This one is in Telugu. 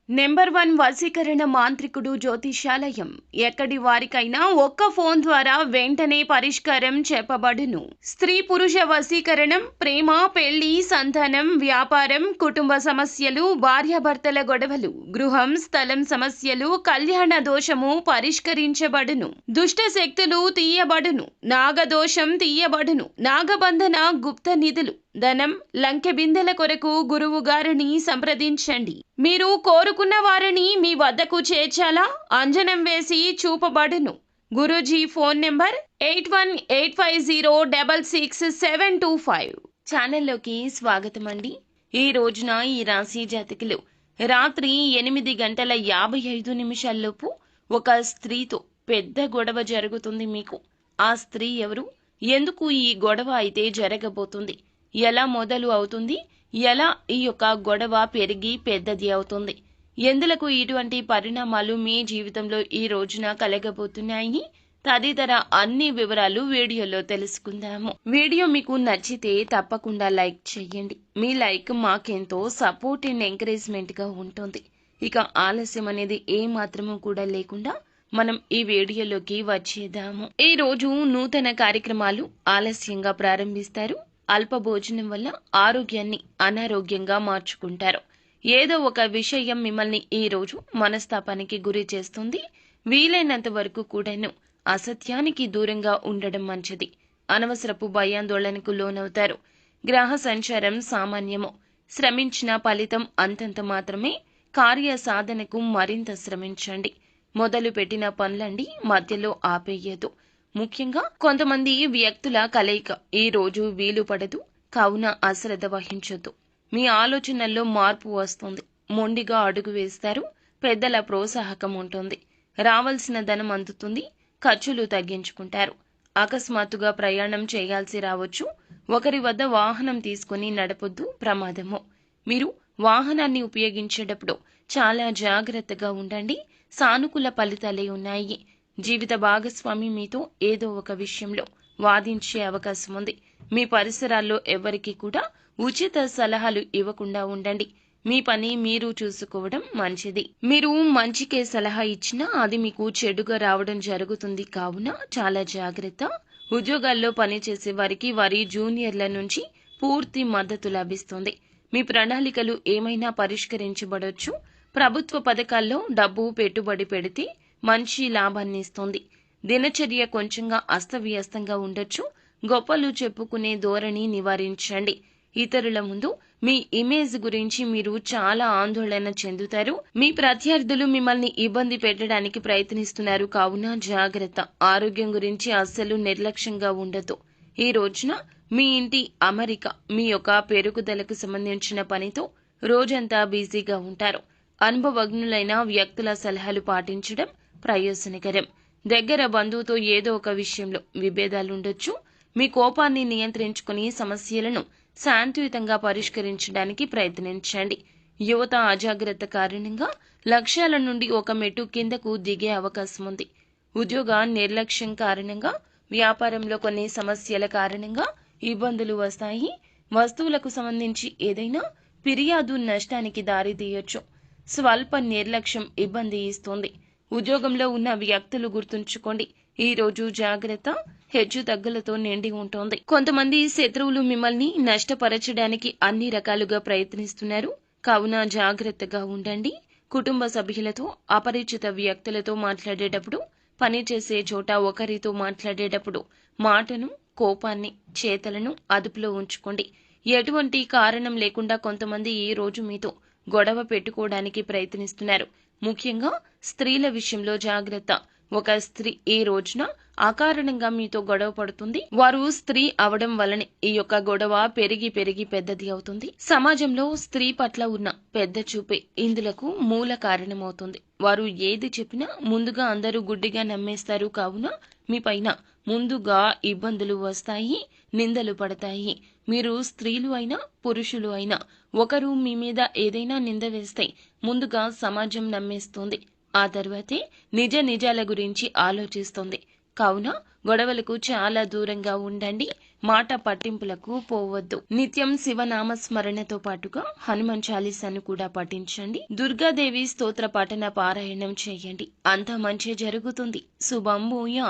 నెంబర్ 1 వశీకరణ మాంత్రికుడు జ్యోతిషాలయం. ఎక్కడి వారికైనా ఒక్క ఫోన్ ద్వారా వెంటనే పరిష్కారం చెప్పబడును. స్త్రీ పురుష వశీకరణం, ప్రేమ, పెళ్లి, సంతానం, వ్యాపారం, కుటుంబ సమస్యలు, భార్యాభర్తల గొడవలు, గృహం, స్థలం సమస్యలు, కళ్యాణ దోషము పరిష్కరించబడును. దుష్ట శక్తులు తీయబడును. నాగదోషం తీయబడును. నాగబంధన, గుప్త నిధులు, ధనం, లంకె బిందెల కొరకు గురువు గారిని సంప్రదించండి. మీరు కోరుకున్న వారిని మీ వద్దకు చేర్చాలా? అంజనం వేసి చూపబడును. Guruji phone number 8185066725. ఛానల్లోకి స్వాగతం అండి. ఈ రోజున ఈ రాశి జాతకులు రాత్రి 8:55 ఒక స్త్రీతో పెద్ద గొడవ జరుగుతుంది. మీకు ఆ స్త్రీ ఎవరు, ఎందుకు ఈ గొడవ అయితే జరగబోతుంది, ఎలా మొదలు అవుతుంది, ఎలా ఈ యొక్క గొడవ పెరిగి పెద్దది అవుతుంది, ఎందులకు ఇటువంటి పరిణామాలు మీ జీవితంలో ఈ రోజున కలగబోతున్నాయి, తదితర అన్ని వివరాలు వీడియోలో తెలుసుకుందాము. వీడియో మీకు నచ్చితే తప్పకుండా లైక్ చేయండి. మీ లైక్ మాకెంతో సపోర్ట్ అండ్ ఎంకరేజ్మెంట్ గా ఉంటుంది. ఇక ఆలస్యం అనేది ఏ మాత్రము కూడా లేకుండా మనం ఈ వీడియోలోకి వచ్చేద్దాము. ఈ రోజు నూతన కార్యక్రమాలు ఆలస్యంగా ప్రారంభిస్తారు. అల్ప భోజనం వల్ల ఆరోగ్యాన్ని అనారోగ్యంగా మార్చుకుంటారు. ఏదో ఒక విషయం మిమ్మల్ని ఈ రోజు మనస్తాపానికి గురి చేస్తుంది. వీలైనంత వరకు కూడాను అసత్యానికి దూరంగా ఉండడం మంచిది. అనవసరపు భయాందోళనకు లోనవుతారు. గ్రహ సంచారం సామాన్యము. శ్రమించిన ఫలితం అంతంత మాత్రమే. కార్య సాధనకు మరింత శ్రమించండి. మొదలు పెట్టిన పనులండి మధ్యలో ఆపేయదు. ముఖ్యంగా కొంతమంది వ్యక్తుల కలయిక ఈ రోజు వీలు పడదు, కావున అశ్రద్ధ వహించొద్దు. మీ ఆలోచనల్లో మార్పు వస్తుంది. మొండిగా అడుగు వేస్తారు. పెద్దల ప్రోత్సాహకం ఉంటుంది. రావాల్సిన ధనం అందుతుంది. ఖర్చులు తగ్గించుకుంటారు. అకస్మాత్తుగా ప్రయాణం చేయాల్సి రావచ్చు. ఒకరి వద్ద వాహనం తీసుకుని నడపొద్దు, ప్రమాదము. మీరు వాహనాన్ని ఉపయోగించేటప్పుడు చాలా జాగ్రత్తగా ఉండండి. సానుకూల ఫలితాలే ఉన్నాయి. జీవిత భాగస్వామి మీతో ఏదో ఒక విషయంలో వాదించే అవకాశం ఉంది. మీ పరిసరాల్లో ఎవరికి కూడా ఉచిత సలహాలు ఇవ్వకుండా ఉండండి. మీ పని మీరు చూసుకోవడం మంచిది. మీరు మంచికే సలహా ఇచ్చినా అది మీకు చెడుగా రావడం జరుగుతుంది. కావున చాలా జాగ్రత్త. ఉద్యోగాల్లో పనిచేసే వారికి వారి జూనియర్ల నుంచి పూర్తి మద్దతు లభిస్తుంది. మీ ప్రణాళికలు ఏమైనా పరిష్కరించబడొచ్చు. ప్రభుత్వ పథకాల్లో డబ్బు పెట్టుబడి పెడితే మంచి లాభాన్ని ఇస్తుంది. దినచర్య కొంచెంగా అస్తవ్యస్తంగా ఉండొచ్చు. గొప్పలు చెప్పుకునే ధోరణి నివారించండి. ఇతరుల ముందు మీ ఇమేజ్ గురించి మీరు చాలా ఆందోళన చెందుతారు. మీ ప్రత్యర్థులు మిమ్మల్ని ఇబ్బంది పెట్టడానికి ప్రయత్నిస్తున్నారు. కావున జాగ్రత్త. ఆరోగ్యం గురించి అస్సలు నిర్లక్ష్యంగా ఉండదు. ఈ రోజున మీ ఇంటి అమరిక, మీ యొక్క పెరుగుదలకు సంబంధించిన పనితో రోజంతా బిజీగా ఉంటారు. అనుభవజ్ఞులైన వ్యక్తుల సలహాలు పాటించడం ప్రయోజనకరం. దగ్గర బంధువుతో ఏదో ఒక విషయంలో విభేదాలుండొచ్చు. మీ కోపాన్ని నియంత్రించుకుని సమస్యలను శాంతియుతంగా పరిష్కరించడానికి ప్రయత్నించండి. యువత అజాగ్రత్త కారణంగా లక్ష్యాల నుండి ఒక మెట్టు కిందకు దిగే అవకాశం ఉంది. ఉద్యోగ నిర్లక్ష్యం కారణంగా, వ్యాపారంలో కొన్ని సమస్యల కారణంగా ఇబ్బందులు వస్తాయి. వస్తువులకు సంబంధించి ఏదైనా ఫిర్యాదు నష్టానికి దారితీయొచ్చు. స్వల్ప నిర్లక్ష్యం ఇబ్బంది ఇస్తుంది. ఉద్యోగంలో ఉన్న వ్యక్తులు గుర్తుంచుకోండి. ఈ రోజు జాగ్రత్త. హెచ్చు తగ్గులతో నిండి ఉంటుంది. కొంతమంది శత్రువులు మిమ్మల్ని నష్టపరచడానికి అన్ని రకాలుగా ప్రయత్నిస్తున్నారు. కావున జాగ్రత్తగా ఉండండి. కుటుంబ సభ్యులతో, అపరిచిత వ్యక్తులతో మాట్లాడేటప్పుడు, పనిచేసే చోట ఒకరితో మాట్లాడేటప్పుడు మాటను, కోపాన్ని, చేతలను అదుపులో ఉంచుకోండి. ఎటువంటి కారణం లేకుండా కొంతమంది ఈ రోజు మీతో గొడవ పెట్టుకోవడానికి ప్రయత్నిస్తున్నారు. ముఖ్యంగా స్త్రీల విషయంలో జాగ్రత్త. ఒక స్త్రీ ఈ రోజున అకారణంగా మీతో గొడవ పడుతుంది. వారు స్త్రీ అవడం వలనే ఈ యొక్క గొడవ పెరిగి పెరిగి పెద్దది అవుతుంది. సమాజంలో స్త్రీ పట్ల ఉన్న పెద్ద చూపే ఇందులకు మూల కారణమవుతుంది. వారు ఏది చెప్పినా ముందుగా అందరూ గుడ్డిగా నమ్మేస్తారు. కావున మీ పైన ముందుగా ఇబ్బందులు వస్తాయి, నిందలు పడతాయి. మీరు స్త్రీలు అయినా పురుషులు అయినా ఒకరు మీ మీద ఏదైనా నింద వేస్తే ముందుగా సమాజం నమ్మేస్తుంది. ఆ తర్వాతే నిజాల గురించి ఆలోచిస్తుంది. కావున గొడవలకు చాలా దూరంగా ఉండండి. మాట పట్టింపులకు పోవద్దు. నిత్యం శివనామ స్మరణతో పాటుగా హనుమాన్ చాలీసాను కూడా పఠించండి. దుర్గాదేవి స్తోత్ర పఠన పారాయణం చేయండి. అంతా మంచి జరుగుతుంది. శుభం భూయాత్.